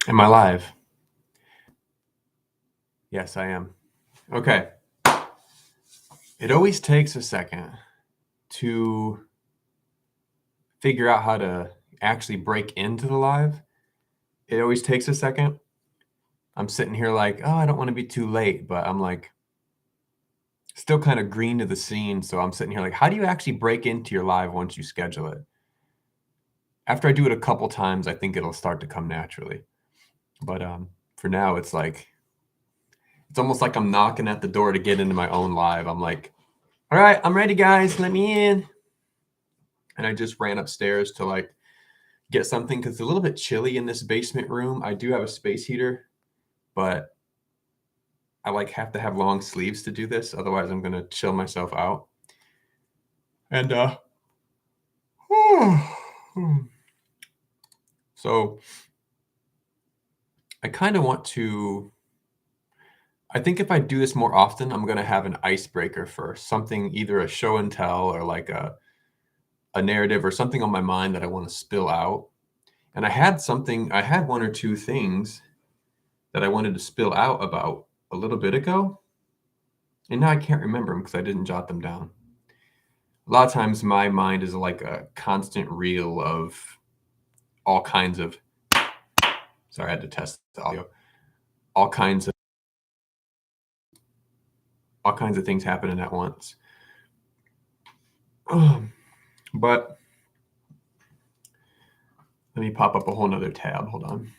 Am I live? Yes, I am. Okay. It always takes a second to figure out how to actually break into the live. It always takes a second. I'm sitting here like, oh, I don't want to be too late, but I'm like still kind of green to the scene. So I'm sitting here like, how do you actually break into your live once you schedule it? After I do it a couple times, I think it'll start to come naturally. But for now, it's like, it's almost like I'm knocking at the door to get into my own live. I'm like, all right, I'm ready, guys. Let me in. And I just ran upstairs to like get something because it's a little bit chilly in this basement room. I do have a space heater, but I like have to have long sleeves to do this. Otherwise, I'm gonna chill myself out. And so I kind of want to. I think if I do this more often, I'm gonna have an icebreaker first, something either a show and tell or like a narrative or something on my mind that I want to spill out. And I had one or two things that I wanted to spill out about a little bit ago, and now I can't remember them because I didn't jot them down. A lot of times my mind is like a constant reel of all kinds of sorry, I had to test the audio. All kinds of all kinds of things happening at once. But let me pop up a whole nother tab. Hold on.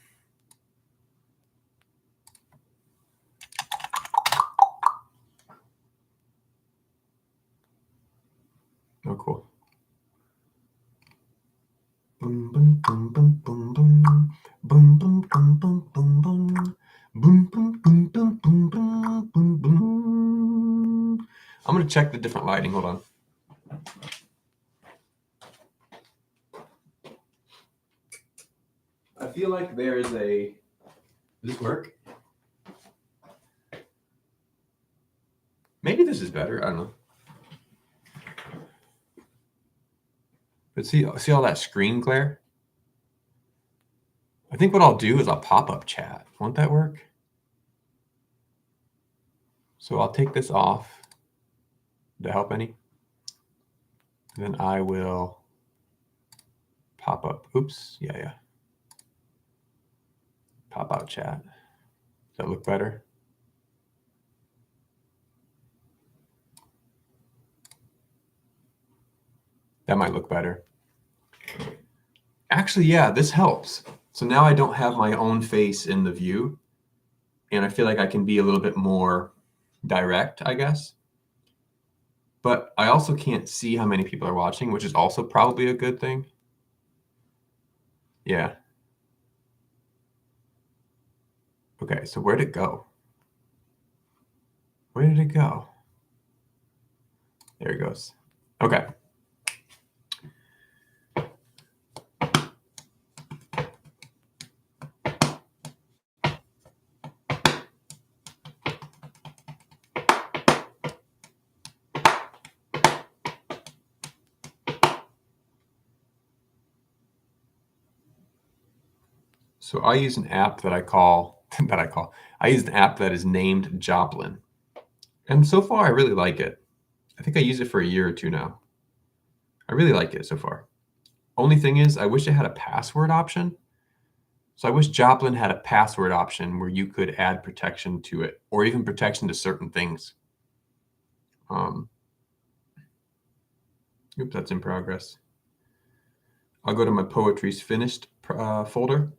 Oh, cool. Boom, boom, boom, boom, boom, boom. Boom, boom, boom, boom, boom, boom. Boom, boom, boom, boom, boom, boom, boom, boom. I'm gonna check the different lighting. Hold on. I feel like there is a. Does this work? Maybe this is better. I don't know. But see all that screen glare? I think what I'll do is I'll pop up chat. Won't that work? So I'll take this off. Did that help any? And then I will pop up. Oops. Yeah. Pop out chat. Does that look better? That might look better. Actually, yeah, this helps. So now I don't have my own face in the view, and I feel like I can be a little bit more direct, I guess. But I also can't see how many people are watching, which is also probably a good thing. Yeah. Okay, so where'd it go? Where did it go? There it goes. Okay. So I use an app that I use an app that is named Joplin. And so far I really like it. I think I use it for a year or two now. I really like it so far. Only thing is I wish it had a password option. So I wish Joplin had a password option where you could add protection to it or even protection to certain things. Oops, that's in progress. I'll go to my Poetry's Finished folder.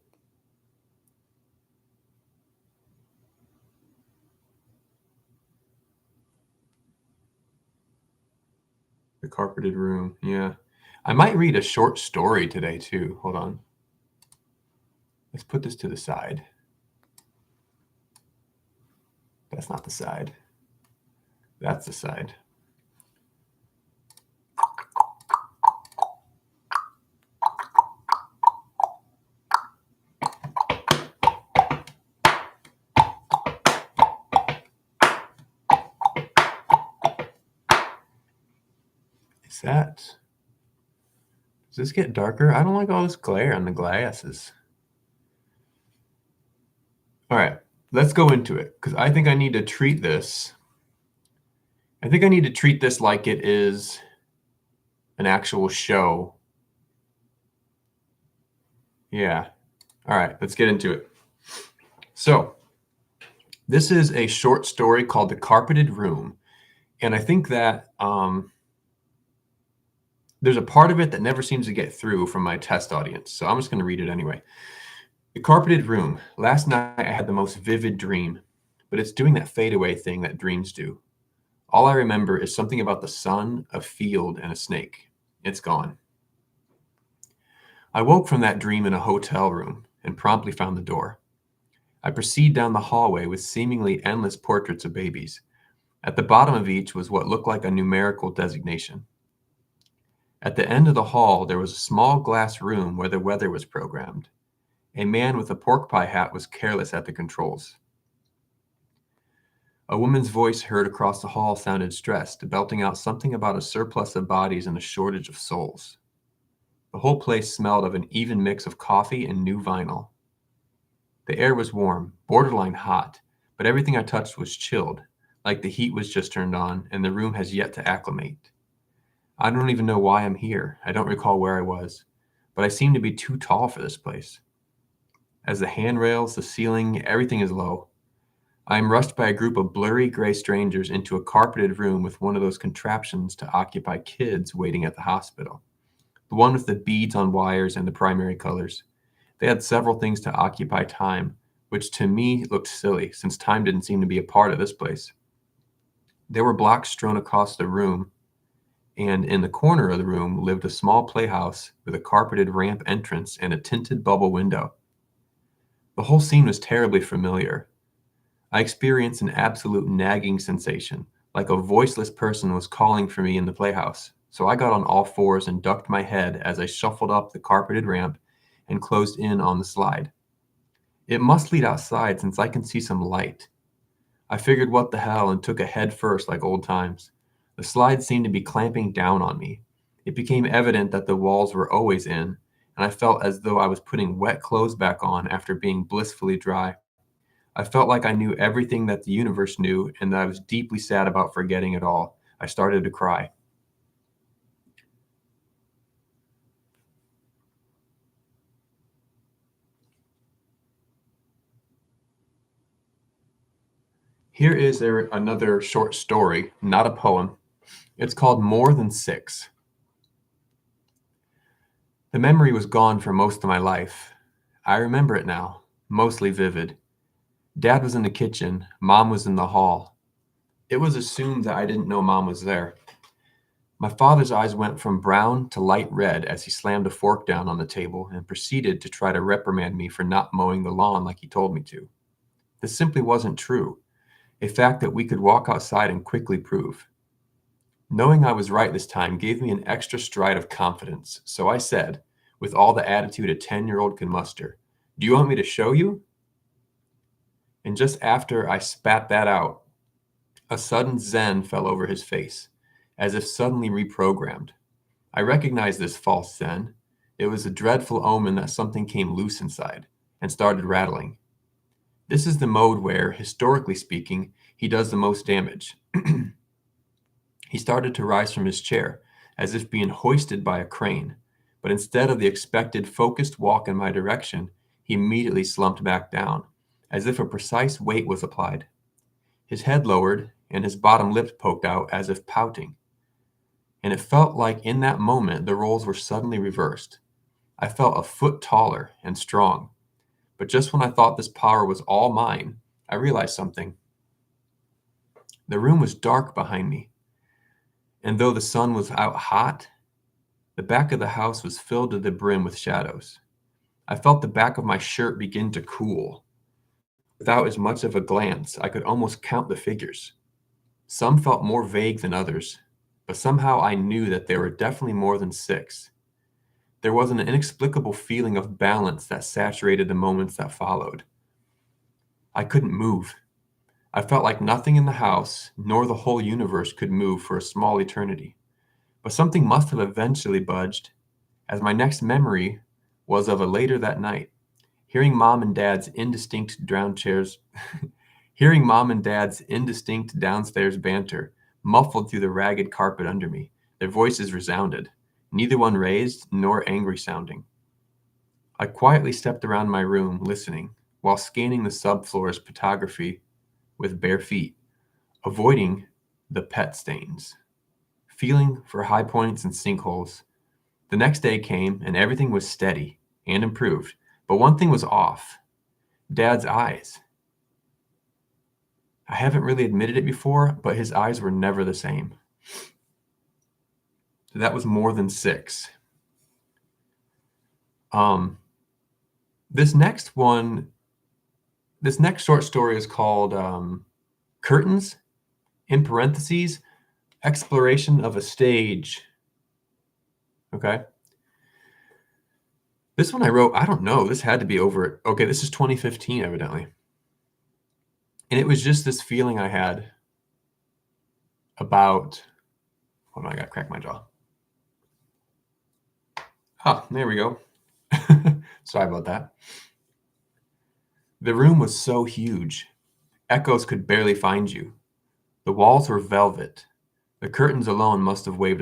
The Carpeted Room. Yeah. I might read a short story today too. Hold on. Let's put this to the side. That's not the side. That's the side. Is that... Does this get darker? I don't like all this glare on the glasses. All right, let's go into it because I think I need to treat this. I think I need to treat this like it is an actual show. Yeah. All right, let's get into it. So, this is a short story called The Carpeted Room. And I think that there's a part of it that never seems to get through from my test audience. So I'm just going to read it anyway. The Carpeted Room. Last night I had the most vivid dream, but it's doing that fade away thing that dreams do. All I remember is something about the sun, a field, and a snake. It's gone. I woke from that dream in a hotel room and promptly found the door. I proceed down the hallway with seemingly endless portraits of babies. At the bottom of each was what looked like a numerical designation. At the end of the hall, there was a small glass room where the weather was programmed. A man with a pork pie hat was careless at the controls. A woman's voice heard across the hall sounded stressed, belting out something about a surplus of bodies and a shortage of souls. The whole place smelled of an even mix of coffee and new vinyl. The air was warm, borderline hot, but everything I touched was chilled, like the heat was just turned on and the room has yet to acclimate. I don't even know why I'm here. I don't recall where I was, but I seem to be too tall for this place. As the handrails, the ceiling, everything is low. I am rushed by a group of blurry gray strangers into a carpeted room with one of those contraptions to occupy kids waiting at the hospital. The one with the beads on wires and the primary colors. They had several things to occupy time, which to me looked silly since time didn't seem to be a part of this place. There were blocks strewn across the room, and in the corner of the room lived a small playhouse with a carpeted ramp entrance and a tinted bubble window. The whole scene was terribly familiar. I experienced an absolute nagging sensation, like a voiceless person was calling for me in the playhouse. So I got on all fours and ducked my head as I shuffled up the carpeted ramp and closed in on the slide. It must lead outside since I can see some light. I figured what the hell and took a head first like old times. The slide seemed to be clamping down on me. It became evident that the walls were always in, and I felt as though I was putting wet clothes back on after being blissfully dry. I felt like I knew everything that the universe knew and that I was deeply sad about forgetting it all. I started to cry. Here is another short story, not a poem. It's called More Than Six. The memory was gone for most of my life. I remember it now, mostly vivid. Dad was in the kitchen, Mom was in the hall. It was assumed that I didn't know Mom was there. My father's eyes went from brown to light red as he slammed a fork down on the table and proceeded to try to reprimand me for not mowing the lawn like he told me to. This simply wasn't true, a fact that we could walk outside and quickly prove. Knowing I was right this time gave me an extra stride of confidence, so I said, with all the attitude a 10-year-old can muster, "Do you want me to show you?" And just after I spat that out, a sudden zen fell over his face, as if suddenly reprogrammed. I recognized this false zen. It was a dreadful omen that something came loose inside and started rattling. This is the mode where, historically speaking, he does the most damage. He started to rise from his chair, as if being hoisted by a crane, but instead of the expected focused walk in my direction, he immediately slumped back down, as if a precise weight was applied. His head lowered, and his bottom lip poked out as if pouting. And it felt like in that moment the roles were suddenly reversed. I felt a foot taller and strong. But just when I thought this power was all mine, I realized something. The room was dark behind me, and though the sun was out hot, the back of the house was filled to the brim with shadows. I felt the back of my shirt begin to cool. Without as much of a glance, I could almost count the figures. Some felt more vague than others, but somehow I knew that there were definitely more than six. There was an inexplicable feeling of balance that saturated the moments that followed. I couldn't move. I felt like nothing in the house, nor the whole universe, could move for a small eternity. But something must have eventually budged, as my next memory was of a later that night. Hearing mom and dad's indistinct downstairs, hearing mom and dad's indistinct downstairs banter, muffled through the ragged carpet under me. Their voices resounded, neither one raised nor angry sounding. I quietly stepped around my room, listening, while scanning the subfloor's photography with bare feet, avoiding the pet stains, feeling for high points and sinkholes. The next day came, and everything was steady and improved, but one thing was off. Dad's eyes. I haven't really admitted it before, but his eyes were never the same. So that was more than 6. This next short story is called Curtains, in parentheses, exploration of a stage. Okay. This one I wrote, I don't know, this had to be over, okay, this is 2015 evidently. And it was just this feeling I had about, hold on, I gotta crack my jaw. There we go. Sorry about that. The room was so huge. Echoes could barely find you. The walls were velvet. The curtains alone must have weighed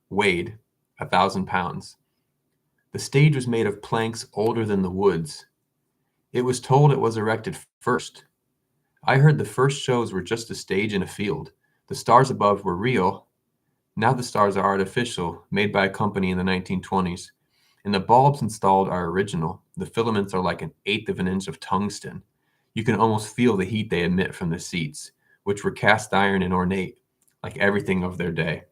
1,000 pounds. The stage was made of planks older than the woods. It was told it was erected first. I heard the first shows were just a stage in a field. The stars above were real. Now the stars are artificial, made by a company in the 1920s. And the bulbs installed are original. The filaments are like 1/8 of an inch of tungsten. You can almost feel the heat they emit from the seats, which were cast iron and ornate, like everything of their day.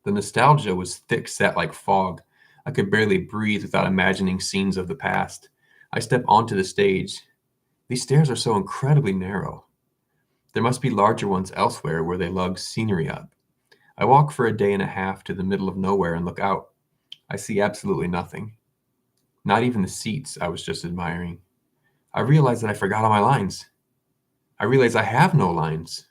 The nostalgia was thick-set like fog. I could barely breathe without imagining scenes of the past. I step onto the stage. These stairs are so incredibly narrow. There must be larger ones elsewhere where they lug scenery up. I walk for a day and a half to the middle of nowhere and look out. I see absolutely nothing. Not even the seats I was just admiring. I realize that I forgot all my lines. I realize I have no lines.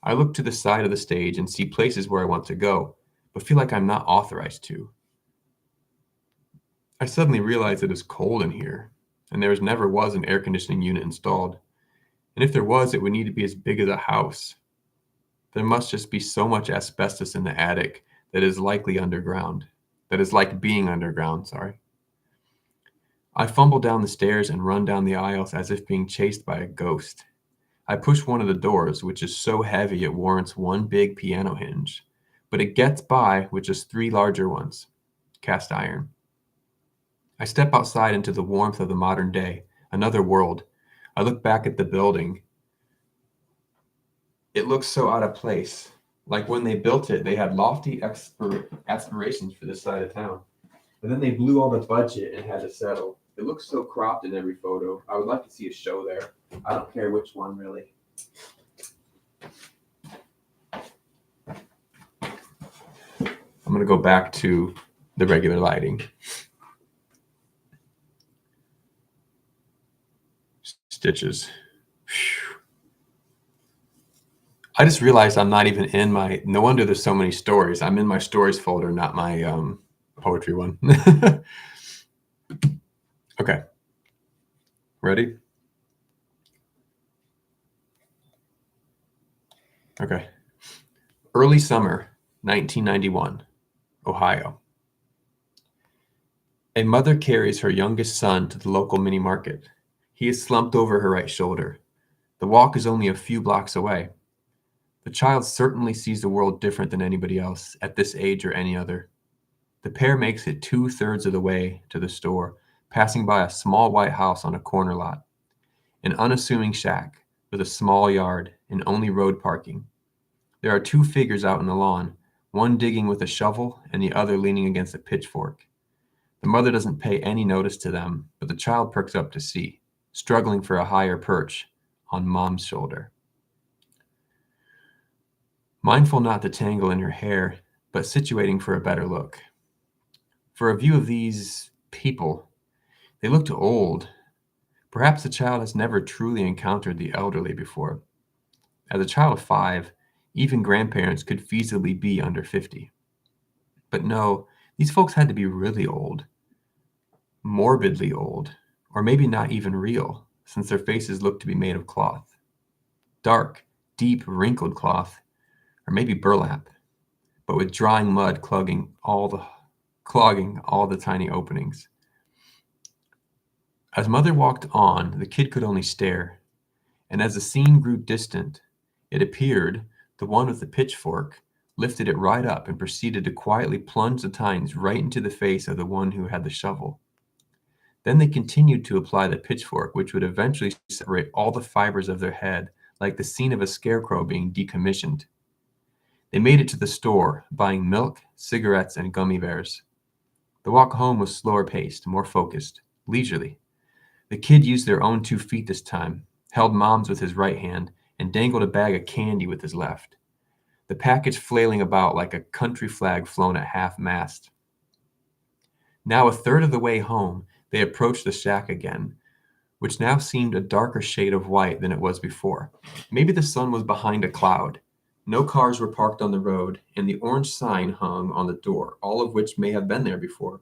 I look to the side of the stage and see places where I want to go, but feel like I'm not authorized to. I suddenly realize it is cold in here, and there never was an air conditioning unit installed. And if there was, it would need to be as big as a house. There must just be so much asbestos in the attic that is likely underground. That is like being underground, sorry. I fumble down the stairs and run down the aisles as if being chased by a ghost. I push one of the doors, which is so heavy it warrants one big piano hinge, but it gets by with just 3 larger ones, cast iron. I step outside into the warmth of the modern day, another world. I look back at the building. It looks so out of place. Like when they built it, they had lofty aspirations for this side of town. But then they blew all the budget and had to settle. It looks so cropped in every photo. I would like to see a show there. I don't care which one, really. I'm going to go back to the regular lighting. Stitches. Whew. I just realized I'm not even in my, no wonder there's so many stories. I'm in my stories folder, not my poetry one. Okay. Ready? Okay. Early summer, 1991, Ohio. A mother carries her youngest son to the local mini market. He is slumped over her right shoulder. The walk is only a few blocks away. The child certainly sees the world different than anybody else at this age or any other. The pair makes it 2/3 of the way to the store, passing by a small white house on a corner lot. An unassuming shack with a small yard and only road parking. There are 2 figures out in the lawn, one digging with a shovel and the other leaning against a pitchfork. The mother doesn't pay any notice to them, but the child perks up to see, struggling for a higher perch on mom's shoulder. Mindful not to tangle in her hair, but situating for a better look. For a view of these people, they looked old. Perhaps the child has never truly encountered the elderly before. As a child of 5, even grandparents could feasibly be under 50. But no, these folks had to be really old. Morbidly old. or maybe not even real, since their faces looked to be made of cloth. Dark, deep, wrinkled cloth, or maybe burlap, but with drying mud clogging all the tiny openings. As Mother walked on, the kid could only stare, and as the scene grew distant, it appeared the one with the pitchfork lifted it right up and proceeded to quietly plunge the tines right into the face of the one who had the shovel. Then they continued to apply the pitchfork, which would eventually separate all the fibers of their head, like the scene of a scarecrow being decommissioned. They made it to the store, buying milk, cigarettes, and gummy bears. The walk home was slower paced, more focused, leisurely. The kid used their own 2 feet this time, held Mom's with his right hand, and dangled a bag of candy with his left, the package flailing about like a country flag flown at half-mast. Now, a third of the way home, they approached the shack again, which now seemed a darker shade of white than it was before. Maybe the sun was behind a cloud. No cars were parked on the road, and the orange sign hung on the door, all of which may have been there before.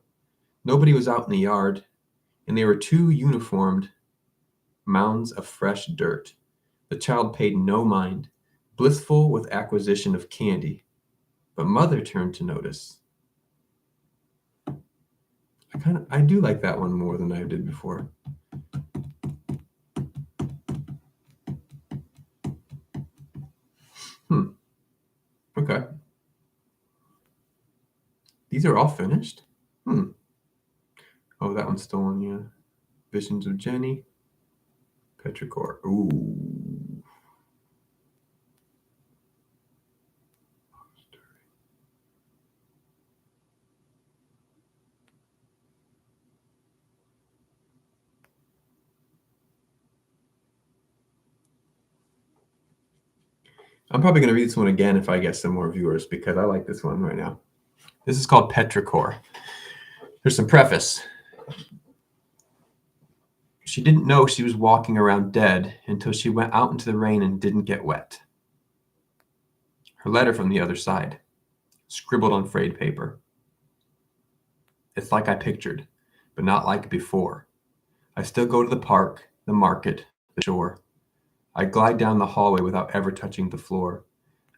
Nobody was out in the yard, and there were 2 uniformed mounds of fresh dirt. The child paid no mind, blissful with acquisition of candy. But Mother turned to notice. I do like that one more than I did before. Okay. These are all finished? Oh, that one's still on, yeah. Visions of Jenny. Petrichor. Ooh. I'm probably going to read this one again if I get some more viewers because I like this one right now. This is called Petrichor. There's some preface. She didn't know she was walking around dead until she went out into the rain and didn't get wet. Her letter from the other side, scribbled on frayed paper. It's like I pictured, but not like before. I still go to the park, the market, the shore. I glide down the hallway without ever touching the floor.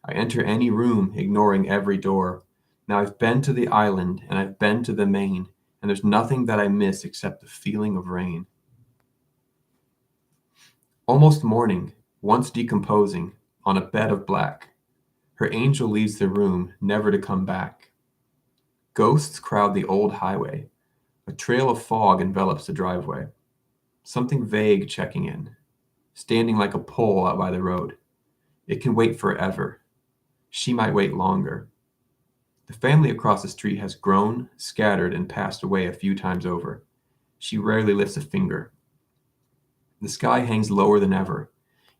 I enter any room, ignoring every door. Now I've been to the island, and I've been to the main, and there's nothing that I miss except the feeling of rain. Almost morning, once decomposing, on a bed of black. Her angel leaves the room, never to come back. Ghosts crowd the old highway. A trail of fog envelops the driveway. Something vague checking in, standing like a pole out by the road. It can wait forever. She might wait longer. The family across the street has grown, scattered, and passed away a few times over. She rarely lifts a finger. The sky hangs lower than ever.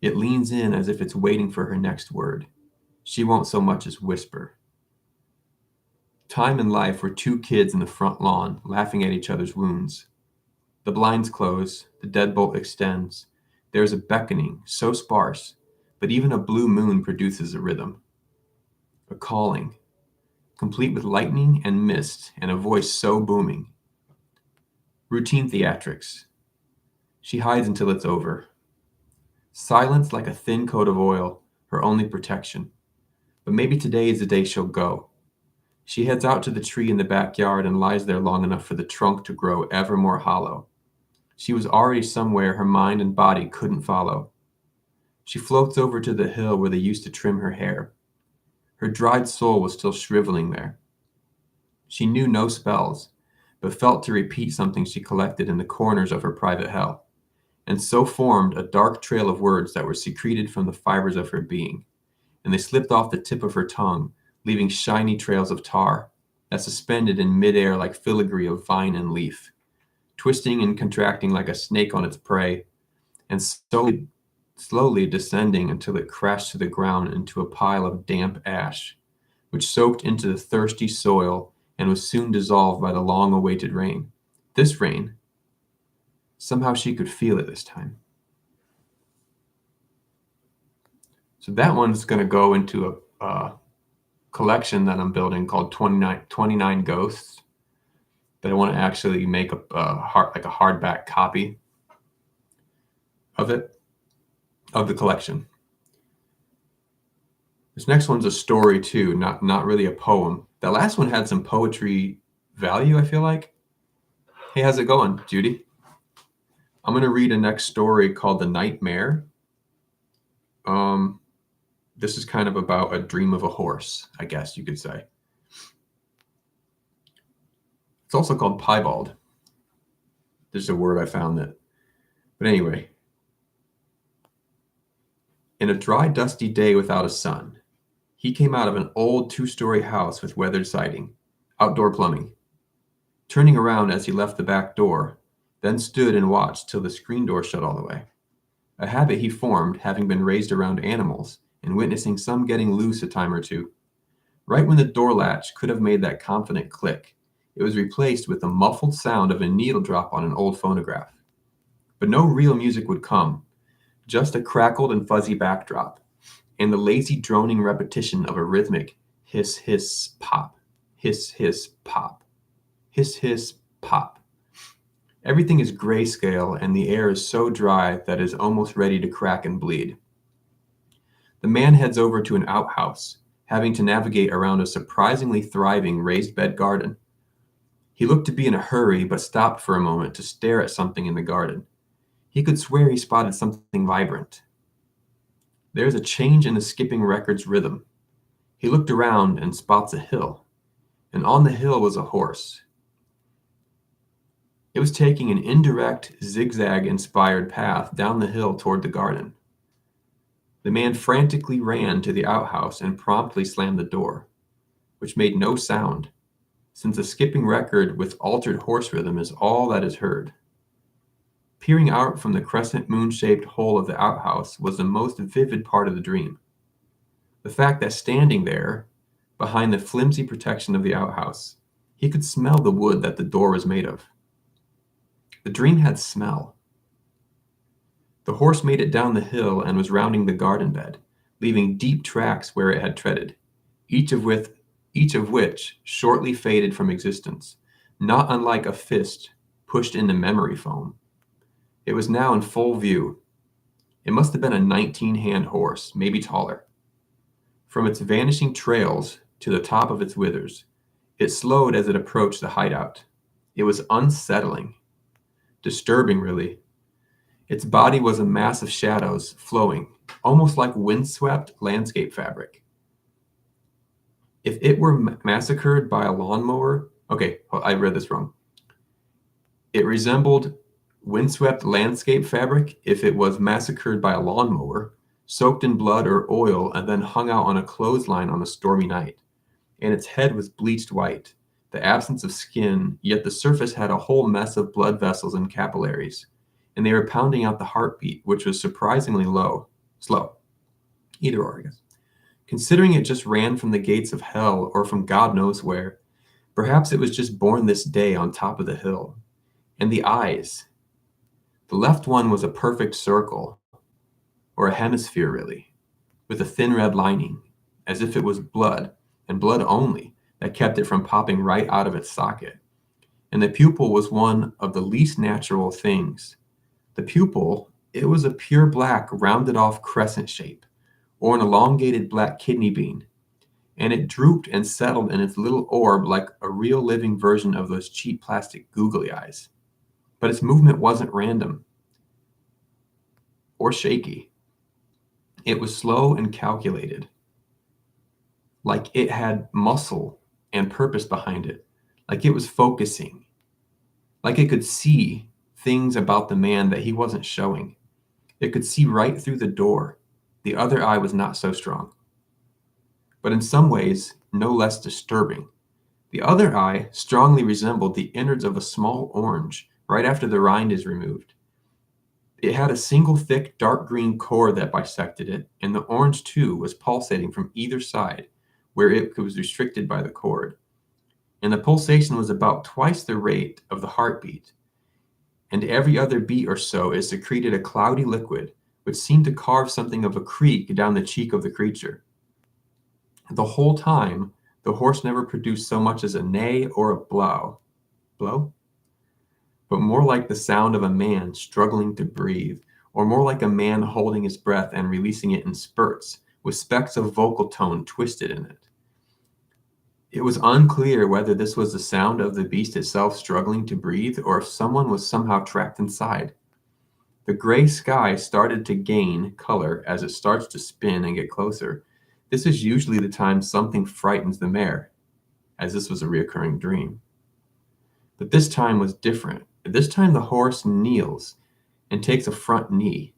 It leans in as if it's waiting for her next word. She won't so much as whisper. Time and life were 2 kids in the front lawn, laughing at each other's wounds. The blinds close, the deadbolt extends. There is a beckoning, so sparse, but even a blue moon produces a rhythm. A calling, complete with lightning and mist and a voice so booming. Routine theatrics. She hides until it's over. Silence like a thin coat of oil, her only protection. But maybe today is the day she'll go. She heads out to the tree in the backyard and lies there long enough for the trunk to grow ever more hollow. She was already somewhere her mind and body couldn't follow. She floats over to the hill where they used to trim her hair. Her dried soul was still shriveling there. She knew no spells, but felt to repeat something she collected in the corners of her private hell, and so formed a dark trail of words that were secreted from the fibers of her being, and they slipped off the tip of her tongue, leaving shiny trails of tar that suspended in midair like filigree of vine and leaf, twisting and contracting like a snake on its prey, and slowly descending until it crashed to the ground into a pile of damp ash, which soaked into the thirsty soil and was soon dissolved by the long-awaited rain. This rain, somehow she could feel it this time. So that one's going to go into a collection that I'm building called 29 Ghosts that I want to actually make a hardback copy of the collection. This next one's a story too, not really a poem. That last one had some poetry value, I feel like. Hey, how's it going, Judy? I'm going to read a next story called The Nightmare. This is kind of about a dream of a horse, I guess you could say. It's also called piebald. There's a word I found that. But anyway. In a dry, dusty day without a sun, he came out of an old 2-story house with weathered siding, outdoor plumbing. Turning around as he left the back door, then stood and watched till the screen door shut all the way. A habit he formed, having been raised around animals and witnessing some getting loose a time or two. Right when the door latch could have made that confident click, it was replaced with the muffled sound of a needle drop on an old phonograph. But no real music would come, just a crackled and fuzzy backdrop, and the lazy droning repetition of a rhythmic hiss, hiss, pop, hiss, hiss, pop, hiss, hiss, pop. Everything is grayscale, and the air is so dry that it is almost ready to crack and bleed. The man heads over to an outhouse, having to navigate around a surprisingly thriving raised bed garden. He looked to be in a hurry, but stopped for a moment to stare at something in the garden. He could swear he spotted something vibrant. There is a change in the skipping record's rhythm. He looked around and spots a hill, and on the hill was a horse. It was taking an indirect, zigzag-inspired path down the hill toward the garden. The man frantically ran to the outhouse and promptly slammed the door, which made no sound, since a skipping record with altered horse rhythm is all that is heard. Peering out from the crescent moon-shaped hole of the outhouse was the most vivid part of the dream. The fact that standing there, behind the flimsy protection of the outhouse, he could smell the wood that the door was made of. The dream had smell. The horse made it down the hill and was rounding the garden bed, leaving deep tracks where it had treaded, each of which shortly faded from existence, not unlike a fist pushed into memory foam. It was now in full view. It must have been a 19-hand horse, maybe taller. From its vanishing trails to the top of its withers, it slowed as it approached the hideout. It was unsettling. Disturbing, really. Its body was a mass of shadows, flowing, almost like windswept landscape fabric. If it were massacred by a lawnmower... Okay, I read this wrong. It resembled windswept landscape fabric if it was massacred by a lawnmower, soaked in blood or oil, and then hung out on a clothesline on a stormy night. And its head was bleached white, the absence of skin, yet the surface had a whole mess of blood vessels and capillaries, and they were pounding out the heartbeat, which was surprisingly slow. Either or, I guess. Considering it just ran from the gates of hell or from God knows where, perhaps it was just born this day on top of the hill. And the eyes. The left one was a perfect circle, or a hemisphere really, with a thin red lining, as if it was blood, and blood only, that kept it from popping right out of its socket. And the pupil was one of the least natural things. The pupil, it was a pure black, rounded off crescent shape, or an elongated black kidney bean, and it drooped and settled in its little orb like a real living version of those cheap plastic googly eyes. But its movement wasn't random or shaky. It was slow and calculated, like it had muscle and purpose behind it, like it was focusing, like it could see things about the man that he wasn't showing. It could see right through the door. The other eye was not so strong, but in some ways no less disturbing. The other eye strongly resembled the innards of a small orange right after the rind is removed. It had a single thick dark green core that bisected it, and the orange too was pulsating from either side where it was restricted by the cord. And the pulsation was about twice the rate of the heartbeat. And every other beat or so it secreted a cloudy liquid which seemed to carve something of a creek down the cheek of the creature. The whole time, the horse never produced so much as a neigh or a blow, but more like the sound of a man struggling to breathe, or more like a man holding his breath and releasing it in spurts, with specks of vocal tone twisted in it. It was unclear whether this was the sound of the beast itself struggling to breathe, or if someone was somehow trapped inside. The gray sky started to gain color as it starts to spin and get closer. This is usually the time something frightens the mare, as this was a reoccurring dream. But this time was different. This time the horse kneels and takes a front knee,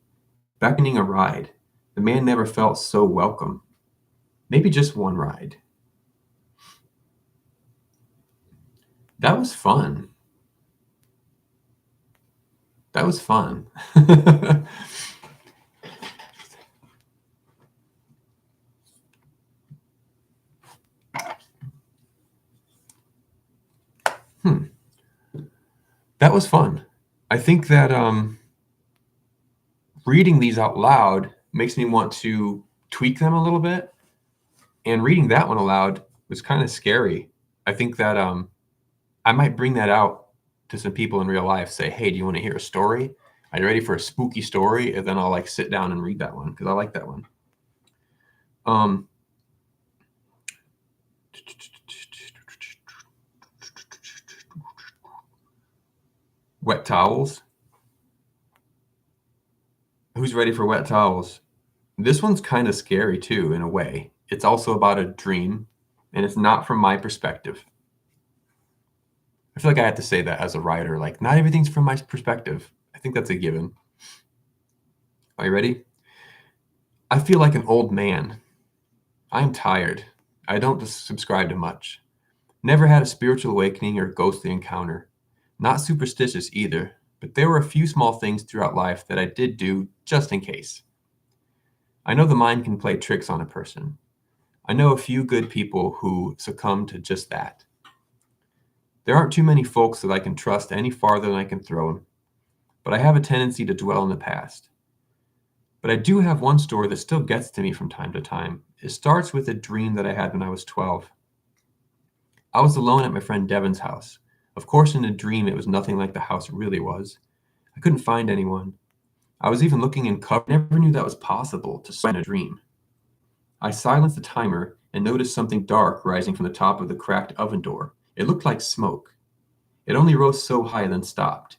beckoning a ride. The man never felt so welcome. Maybe just one ride. That was fun. That was fun. That was fun. I think that reading these out loud makes me want to tweak them a little bit. And reading that one aloud was kind of scary. I think that I might bring that out to some people in real life, say, hey, do you want to hear a story? Are you ready for a spooky story? And then I'll like sit down and read that one because I like that one. Wet towels. Who's ready for wet towels? This one's kind of scary too, in a way. It's also about a dream, and it's not from my perspective. I feel like I have to say that as a writer, like not everything's from my perspective. I think that's a given. Are you ready? I feel like an old man. I'm tired. I don't subscribe to much. Never had a spiritual awakening or ghostly encounter. Not superstitious either, but there were a few small things throughout life that I did do just in case. I know the mind can play tricks on a person. I know a few good people who succumb to just that. There aren't too many folks that I can trust any farther than I can throw them, but I have a tendency to dwell in the past. But I do have one story that still gets to me from time to time. It starts with a dream that I had when I was 12. I was alone at my friend Devin's house. Of course, in a dream, it was nothing like the house really was. I couldn't find anyone. I was even looking in cupboards. I never knew that was possible to sweat in a dream. I silenced the timer and noticed something dark rising from the top of the cracked oven door. It looked like smoke. It only rose so high and then stopped.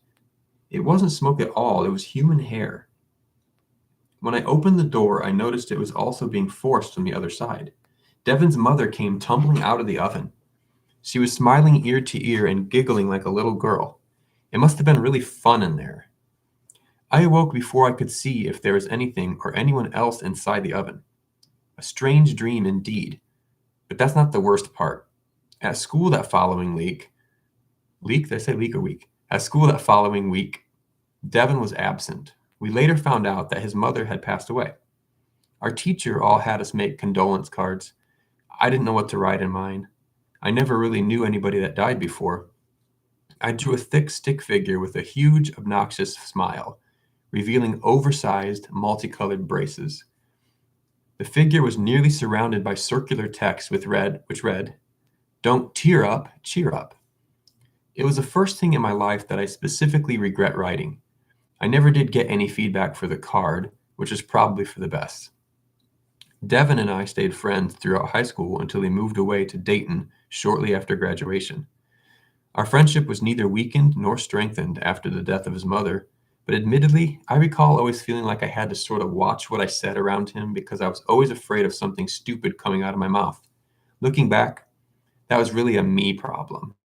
It wasn't smoke at all, it was human hair. When I opened the door, I noticed it was also being forced from the other side. Devin's mother came tumbling out of the oven. She was smiling ear to ear and giggling like a little girl. It must have been really fun in there. I awoke before I could see if there was anything or anyone else inside the oven. A strange dream indeed. But that's not the worst part. At school that following week, did I say week or week? At school that following week, Devin was absent. We later found out that his mother had passed away. Our teacher all had us make condolence cards. I didn't know what to write in mine. I never really knew anybody that died before. I drew a thick stick figure with a huge, obnoxious smile, revealing oversized, multicolored braces. The figure was nearly surrounded by circular text which read, "Don't tear up, cheer up." It was the first thing in my life that I specifically regret writing. I never did get any feedback for the card, which is probably for the best. Devin and I stayed friends throughout high school until he moved away to Dayton shortly after graduation. Our friendship was neither weakened nor strengthened after the death of his mother, but admittedly, I recall always feeling like I had to sort of watch what I said around him because I was always afraid of something stupid coming out of my mouth. Looking back, that was really a me problem.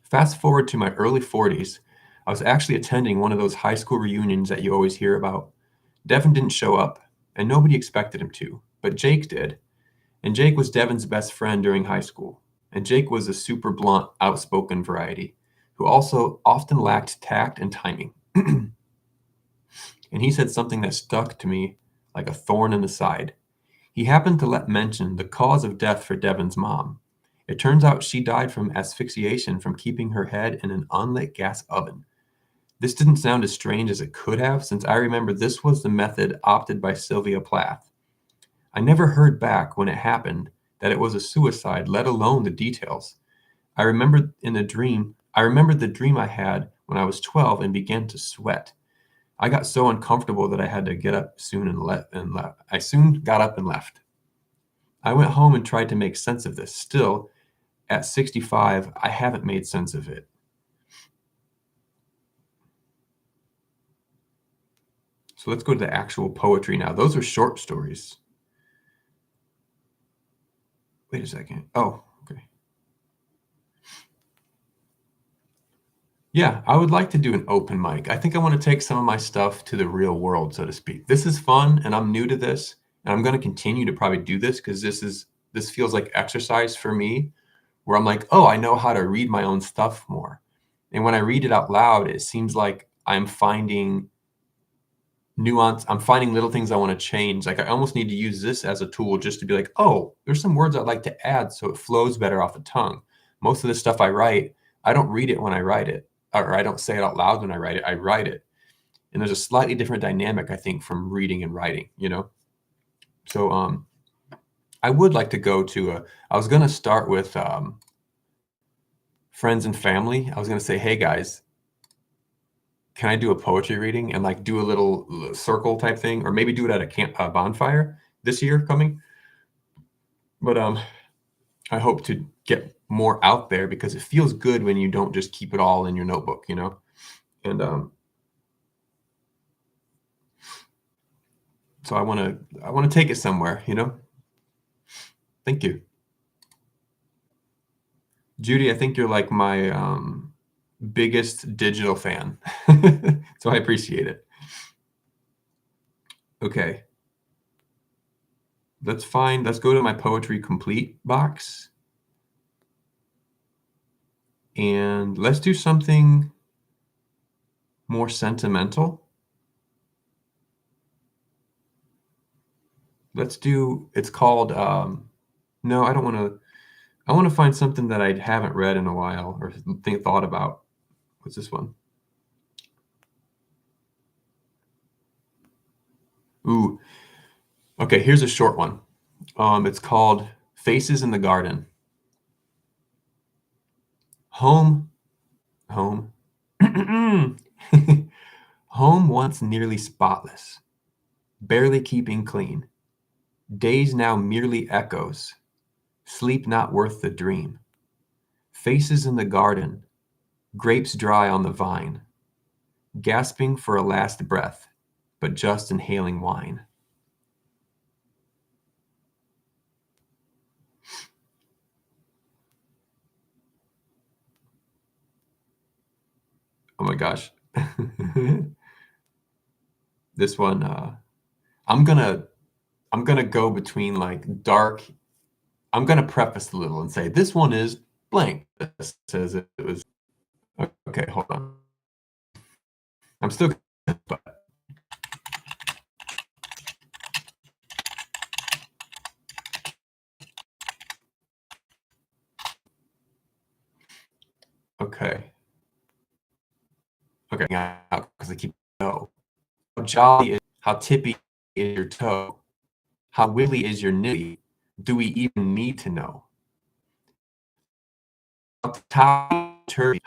Fast forward to my early 40s, I was actually attending one of those high school reunions that you always hear about. Devin didn't show up, and nobody expected him to, but Jake did. And Jake was Devin's best friend during high school. And Jake was a super blunt, outspoken variety, who also often lacked tact and timing. And he said something that stuck to me like a thorn in the side. He happened to let mention the cause of death for Devin's mom. It turns out she died from asphyxiation from keeping her head in an unlit gas oven. This didn't sound as strange as it could have, since I remember this was the method opted by Sylvia Plath. I never heard back when it happened that it was a suicide, let alone the details. I remembered the dream I had when I was 12 and began to sweat. I got so uncomfortable that I had to get up soon and left. I soon got up and left. I went home and tried to make sense of this. Still, at 65, I haven't made sense of it. So let's go to the actual poetry now. Those are short stories. Wait a second. Oh, okay. Yeah, I would like to do an open mic. I think I want to take some of my stuff to the real world, so to speak. This is fun, and I'm new to this, and I'm going to continue to probably do this because this feels like exercise for me, where I'm like, oh, I know how to read my own stuff more. And when I read it out loud, it seems like I'm finding nuance. I'm finding little things I want to change. Like I almost need to use this as a tool just to be like, oh, there's some words I'd like to add so it flows better off the tongue. Most of the stuff I write, I don't read it when I write it, or I don't say it out loud when I write it. I write it. And there's a slightly different dynamic, I think, from reading and writing, you know? So I would like to go to I was going to start with friends and family. I was going to say, hey guys, can I do a poetry reading and like do a little circle type thing, or maybe do it at a bonfire this year coming? But I hope to get more out there because it feels good when you don't just keep it all in your notebook, you know? And so I want to take it somewhere, you know? Thank you. Judy, I think you're like my biggest digital fan. So I appreciate it. Okay. Let's go to my poetry complete box. And let's do something more sentimental. It's called, no, I don't want to, I want to find something that I haven't read in a while or thought about. What's this one? Ooh, okay, here's a short one. It's called Faces in the Garden. Home, home, home once nearly spotless, barely keeping clean. Days now merely echoes, sleep not worth the dream. Faces in the garden, grapes dry on the vine, gasping for a last breath, but just inhaling wine. Oh my gosh. This one, I'm gonna go between like dark. I'm gonna preface a little and say this one is blank. This says it was okay. Hold on. I'm still, but okay. Okay, out because I keep no. How jolly is how tippy is your toe? How willy is your nilly? Do we even need to know? How turvy,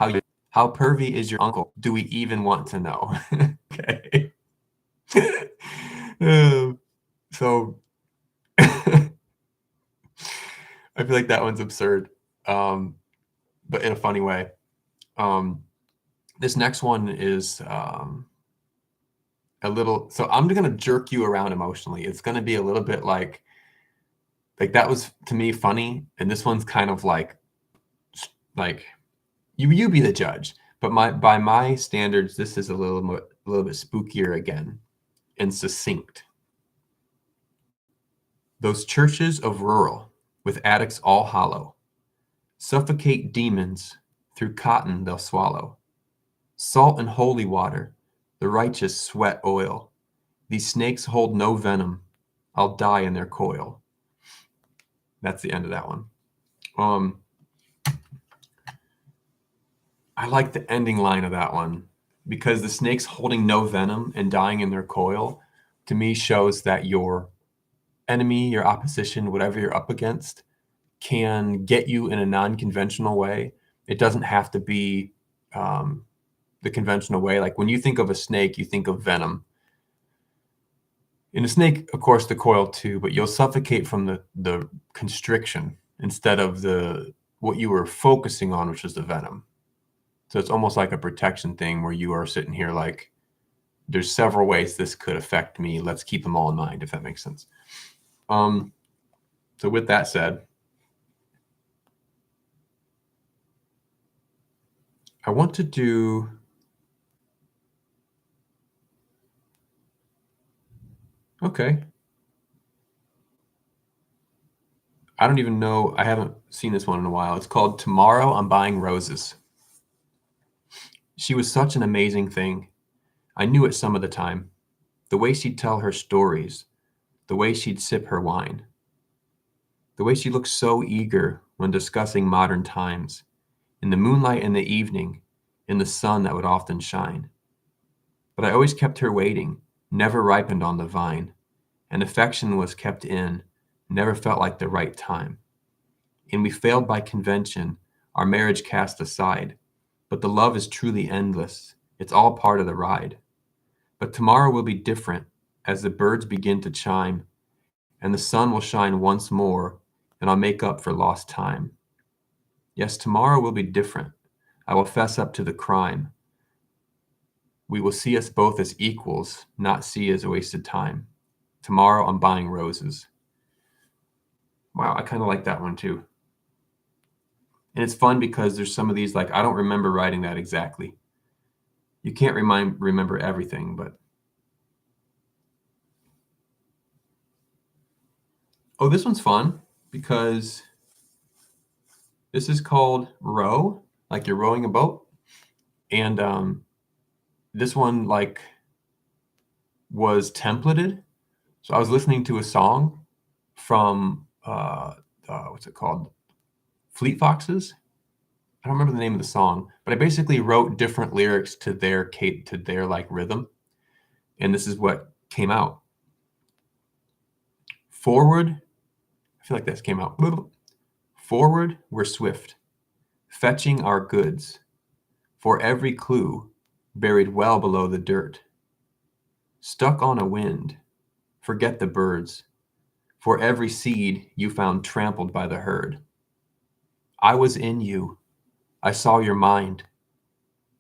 how pervy is your uncle? Do we even want to know? Okay. So I feel like that one's absurd, but in a funny way. This next one is a little. So I'm gonna jerk you around emotionally. It's gonna be a little bit like that was to me funny, and this one's kind of like you be the judge. But by my standards, this is a little bit spookier again and succinct. Those churches of rural with attics all hollow suffocate demons through cotton they'll swallow. Salt and holy water, the righteous sweat oil. These snakes hold no venom. I'll die in their coil. That's the end of that one. I like the ending line of that one because the snakes holding no venom and dying in their coil to me shows that your enemy, your opposition, whatever you're up against, can get you in a non-conventional way. It doesn't have to be the conventional way. Like when you think of a snake, you think of venom. In a snake, of course, the coil too, but you'll suffocate from the constriction instead of what you were focusing on, which is the venom. So it's almost like a protection thing where you are sitting here like, there's several ways this could affect me. Let's keep them all in mind, if that makes sense. So with that said, I want to do okay. I don't even know. I haven't seen this one in a while. It's called Tomorrow I'm Buying Roses. She was such an amazing thing. I knew it some of the time. The way she'd tell her stories, the way she'd sip her wine, the way she looked so eager when discussing modern times, in the moonlight in the evening, in the sun that would often shine. But I always kept her waiting, never ripened on the vine, and affection was kept in, never felt like the right time. And we failed by convention, our marriage cast aside. But the love is truly endless. It's all part of the ride. But tomorrow will be different as the birds begin to chime, and the sun will shine once more, and I'll make up for lost time. Yes, tomorrow will be different. I will fess up to the crime. We will see us both as equals, not see as a wasted time. Tomorrow I'm buying roses. Wow, I kind of like that one too. And it's fun because there's some of these, like, I don't remember writing that exactly. You can't remember everything, but. Oh, this one's fun because this is called Row, like you're rowing a boat. And this one, like, was templated. So I was listening to a song from, what's it called? Fleet Foxes. I don't remember the name of the song, but I basically wrote different lyrics to their like rhythm, and this is what came out. Forward, I feel like this came out. Forward, we're swift, fetching our goods, for every clue buried well below the dirt. Stuck on a wind, forget the birds, for every seed you found trampled by the herd. I was in you, I saw your mind,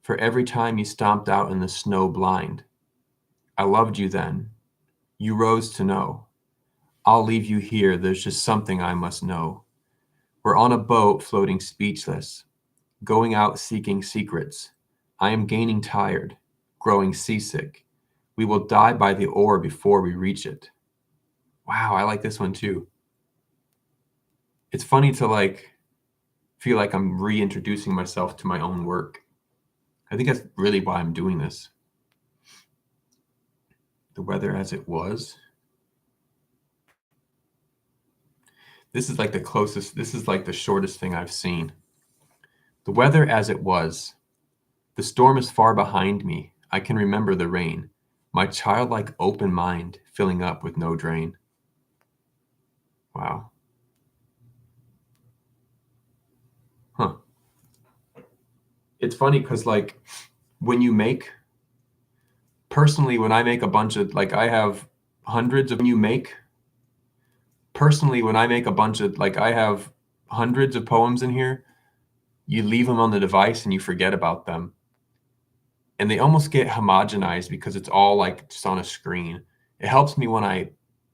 for every time you stomped out in the snow blind. I loved you then, you rose to know. I'll leave you here, there's just something I must know. We're on a boat floating speechless, going out seeking secrets. I am gaining tired, growing seasick. We will die by the oar before we reach it. Wow, I like this one too. It's funny to like feel like I'm reintroducing myself to my own work. I think that's really why I'm doing this. The weather as it was. This is like the shortest thing I've seen. The weather as it was. The storm is far behind me. I can remember the rain. My childlike open mind filling up with no drain. Wow. Huh. It's funny because like when I make a bunch of like I have hundreds of poems in here, you leave them on the device and you forget about them. And they almost get homogenized because it's all like just on a screen. It helps me when I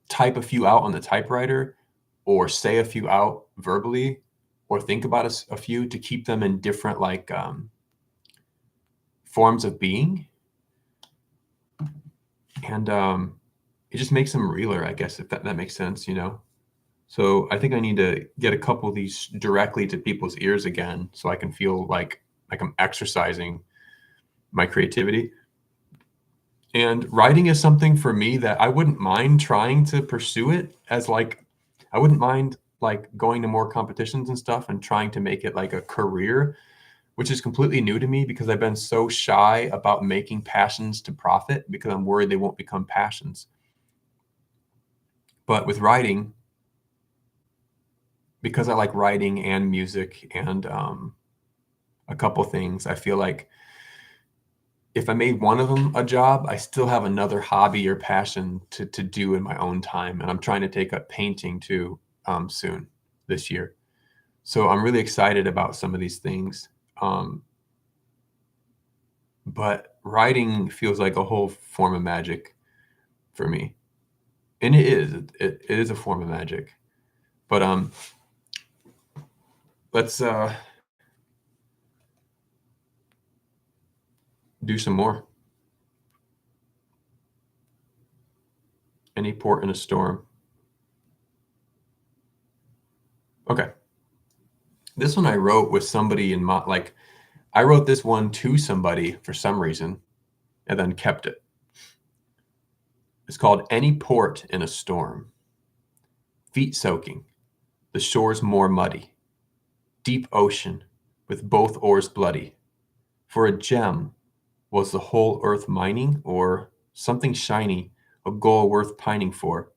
type a few out on the typewriter or say a few out verbally or think about a few to keep them in different like forms of being. And it just makes them realer, I guess, if that makes sense, you know? So I think I need to get a couple of these directly to people's ears again so I can feel like I'm exercising my creativity. And writing is something for me that I wouldn't mind trying to pursue it as like, I wouldn't mind like going to more competitions and stuff and trying to make it like a career, which is completely new to me because I've been so shy about making passions to profit because I'm worried they won't become passions. But with writing, because I like writing and music and a couple things, I feel like if I made one of them a job, I still have another hobby or passion to do in my own time. And I'm trying to take up painting too soon this year. So I'm really excited about some of these things. But writing feels like a whole form of magic for me. And it is. It is a form of magic. But let's do some more. Any port in a storm. Okay. This one I wrote with somebody in my, like, I wrote this one to somebody for some reason and then kept it. It's called Any Port in a Storm. Feet soaking, the shores more muddy. Deep ocean, with both oars bloody. For a gem, was the whole earth mining, or something shiny, a goal worth pining for?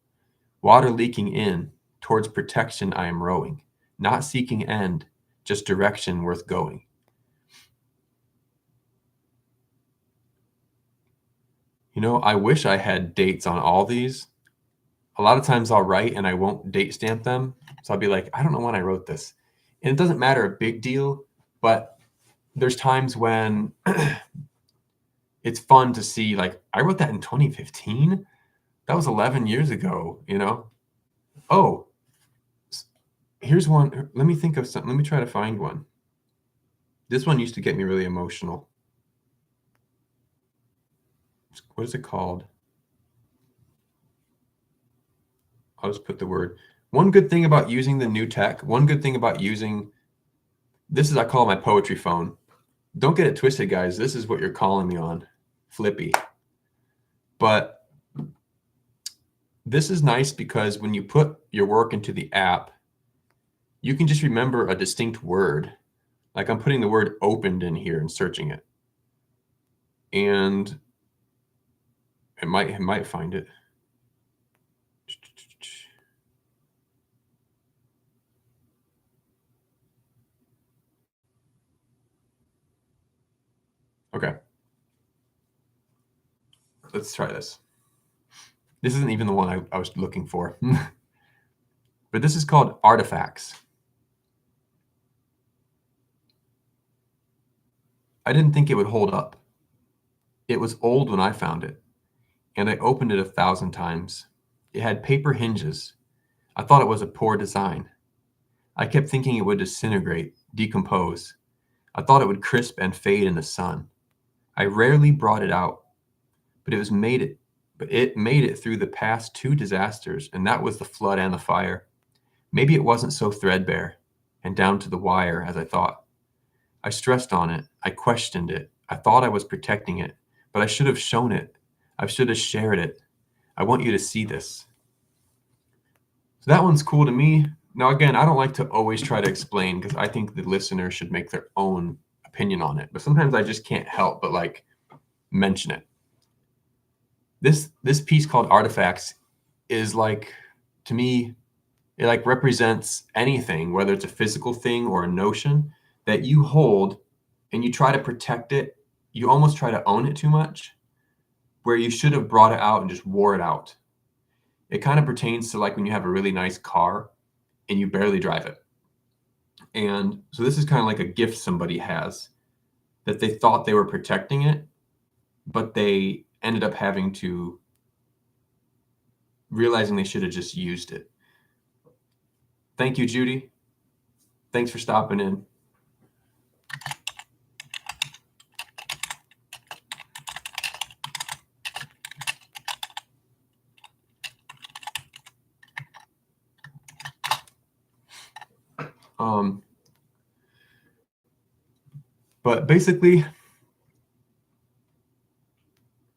Water leaking in, towards protection I am rowing, not seeking end, just direction worth going. You know, I wish I had dates on all these. A lot of times I'll write and I won't date stamp them. So I'll be like, I don't know when I wrote this. And it doesn't matter a big deal, but there's times when it's fun to see, like, I wrote that in 2015. That was 11 years ago, you know? Oh, here's one. Let me think of something. Let me try to find one. This one used to get me really emotional. What is it called? I'll just put the word. One good thing about using the new tech, one good thing about using this is, I call it my poetry phone. Don't get it twisted, guys. This is what you're calling me on, Flippy. But this is nice because when you put your work into the app, you can just remember a distinct word. Like I'm putting the word opened in here and searching it. And it might find it. Okay. Let's try this. This isn't even the one I was looking for. But this is called Artifacts. I didn't think it would hold up. It was old when I found it, and I opened it 1,000 times. It had paper hinges. I thought it was a poor design. I kept thinking it would disintegrate, decompose. I thought it would crisp and fade in the sun. I rarely brought it out, but it made it through the past 2 disasters, and that was the flood and the fire. Maybe it wasn't so threadbare and down to the wire as I thought. I stressed on it. I questioned it. I thought I was protecting it, but I should have shown it. I should have shared it. I want you to see this. So that one's cool to me. Now, again, I don't like to always try to explain because I think the listener should make their own opinion on it. But sometimes I just can't help but like mention it. This piece called Artifacts is like, to me, it like represents anything, whether it's a physical thing or a notion that you hold and you try to protect it. You almost try to own it too much, where you should have brought it out and just wore it out. It kind of pertains to like when you have a really nice car and you barely drive it. And so this is kind of like a gift somebody has that they thought they were protecting it, but they ended up having to realizing they should have just used it. Thank you, Judy. Thanks for stopping in. But basically,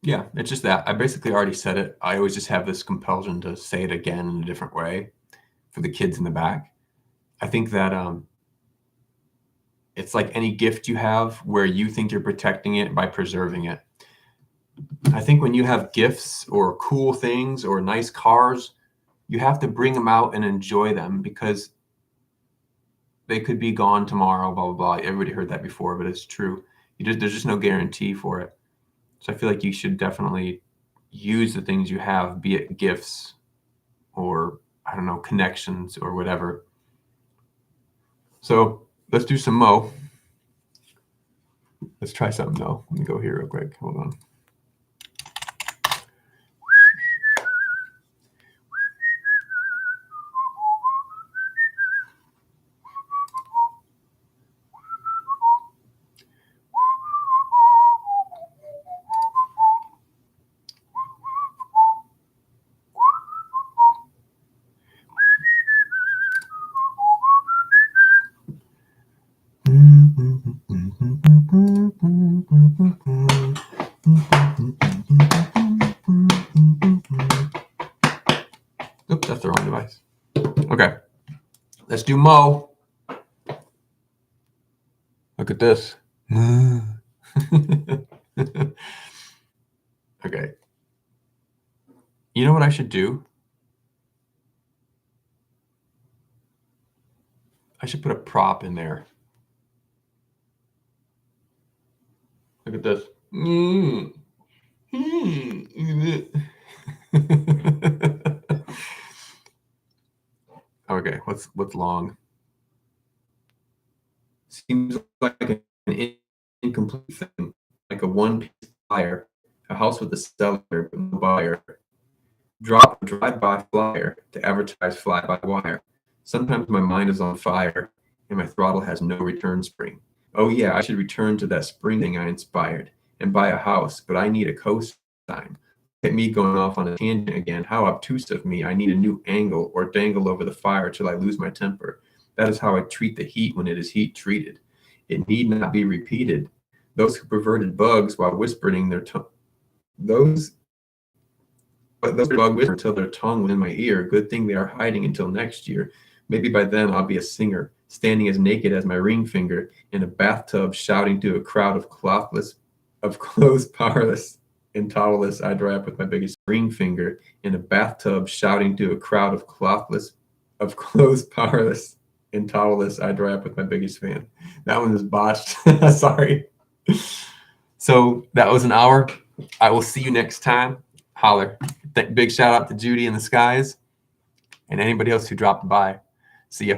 yeah, it's just that. I basically already said it. I always just have this compulsion to say it again in a different way for the kids in the back. I think that it's like any gift you have where you think you're protecting it by preserving it. I think when you have gifts or cool things or nice cars, you have to bring them out and enjoy them because they could be gone tomorrow, blah, blah, blah. Everybody heard that before, but it's true. There's just no guarantee for it. So I feel like you should definitely use the things you have, be it gifts or, I don't know, connections or whatever. So let's do some mow. Let's try something though. Let me go here real quick. Hold on. Oops, that's the wrong device. Okay, let's do mow. Look at this. Okay. You know what I should do? I should put a prop in there. Look at this. Okay, what's long? Seems like an incomplete thing, like a one-piece flyer, a house with a seller but no buyer. Drop a drive-by flyer to advertise fly-by-wire. Sometimes my mind is on fire and my throttle has no return spring. Oh yeah, I should return to that spring thing I inspired and buy a house, but I need a cosign. Look at me going off on a tangent again. How obtuse of me. I need a new angle or dangle over the fire till I lose my temper. That is how I treat the heat when it is heat treated. It need not be repeated. Those who perverted bugs while whispering their tongue, those bug whisper until their tongue was in my ear. Good thing they are hiding until next year. Maybe by then I'll be a singer, standing as naked as my ring finger in a bathtub, shouting to a crowd of clothes powerless and towelless. I dry up with my biggest ring finger in a bathtub, shouting to a crowd of clothes powerless and towelless. I dry up with my biggest fan. That one is botched. Sorry. So that was an hour. I will see you next time. Holler. Big shout out to Judy in the skies and anybody else who dropped by. See ya.